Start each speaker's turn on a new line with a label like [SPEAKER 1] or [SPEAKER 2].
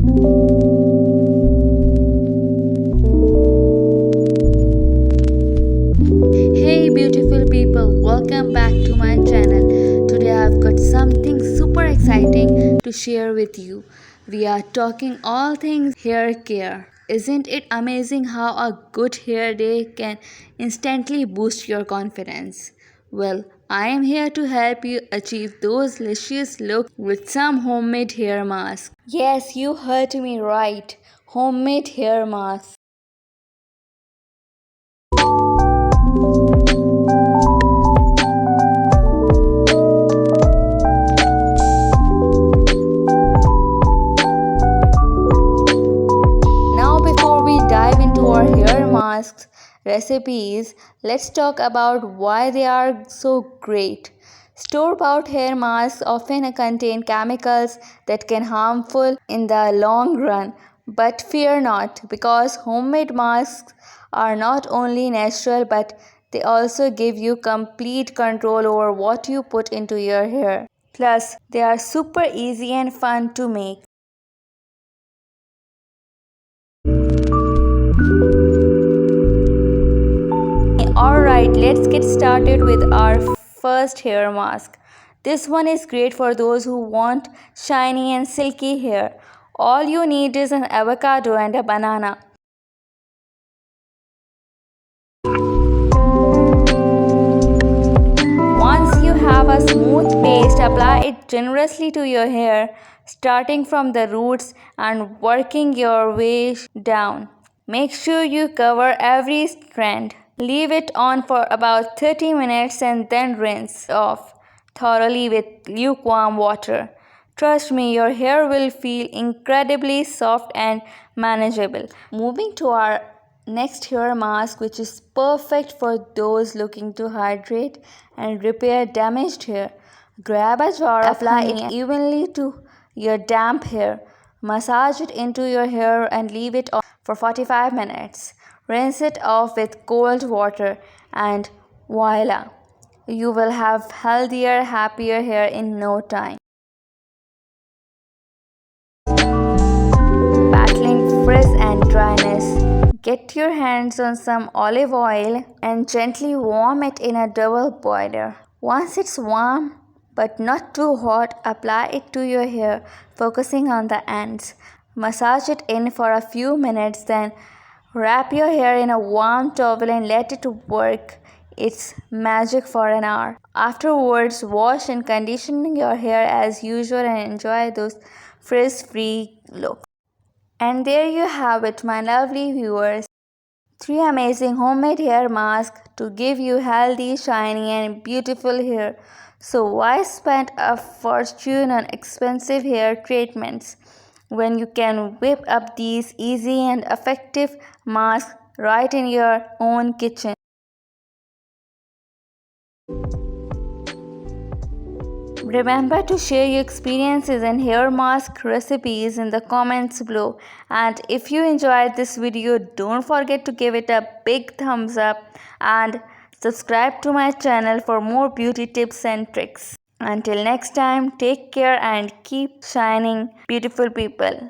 [SPEAKER 1] Hey beautiful people, welcome back to my channel. Today I've got something super exciting to share with you. We are talking all things hair care. Isn't it amazing how a good hair day can instantly boost your confidence? Well, I am here to help you achieve those delicious looks with some homemade hair masks. Yes, you heard me right. Homemade hair masks. Now, before we dive into our hair masks recipes, let's talk about why they are so great. Store-bought hair masks often contain chemicals that can harmful in the long run, but fear not, because homemade masks are not only natural but they also give you complete control over what you put into your hair. Plus, they are super easy and fun to make. Alright, let's get started with our first hair mask. This one is great for those who want shiny and silky hair. All you need is an avocado and a banana. Once you have a smooth paste, apply it generously to your hair, starting from the roots and working your way down. Make sure you cover every strand. Leave it on for about 30 minutes and then rinse off thoroughly with lukewarm water. Trust me, your hair will feel incredibly soft and manageable. Moving to our next hair mask, which is perfect for those looking to hydrate and repair damaged hair. Grab a jar, apply it evenly to your damp hair. Massage it into your hair and leave it on for 45 minutes. Rinse it off with cold water and voila! You will have healthier, happier hair in no time. Battling frizz and dryness. Get your hands on some olive oil and gently warm it in a double boiler. Once it's warm but not too hot, apply it to your hair, focusing on the ends. Massage it in for a few minutes, then wrap your hair in a warm towel and let it work its magic for an hour. Afterwards, wash and condition your hair as usual and enjoy those frizz-free look. And there you have it, my lovely viewers. 3 amazing homemade hair masks to give you healthy, shiny and beautiful hair. So why spend a fortune on expensive hair treatments when you can whip up these easy and effective masks right in your own kitchen? Remember to share your experiences and hair mask recipes in the comments below. And if you enjoyed this video, don't forget to give it a big thumbs up and subscribe to my channel for more beauty tips and tricks. Until next time, take care and keep shining, beautiful people.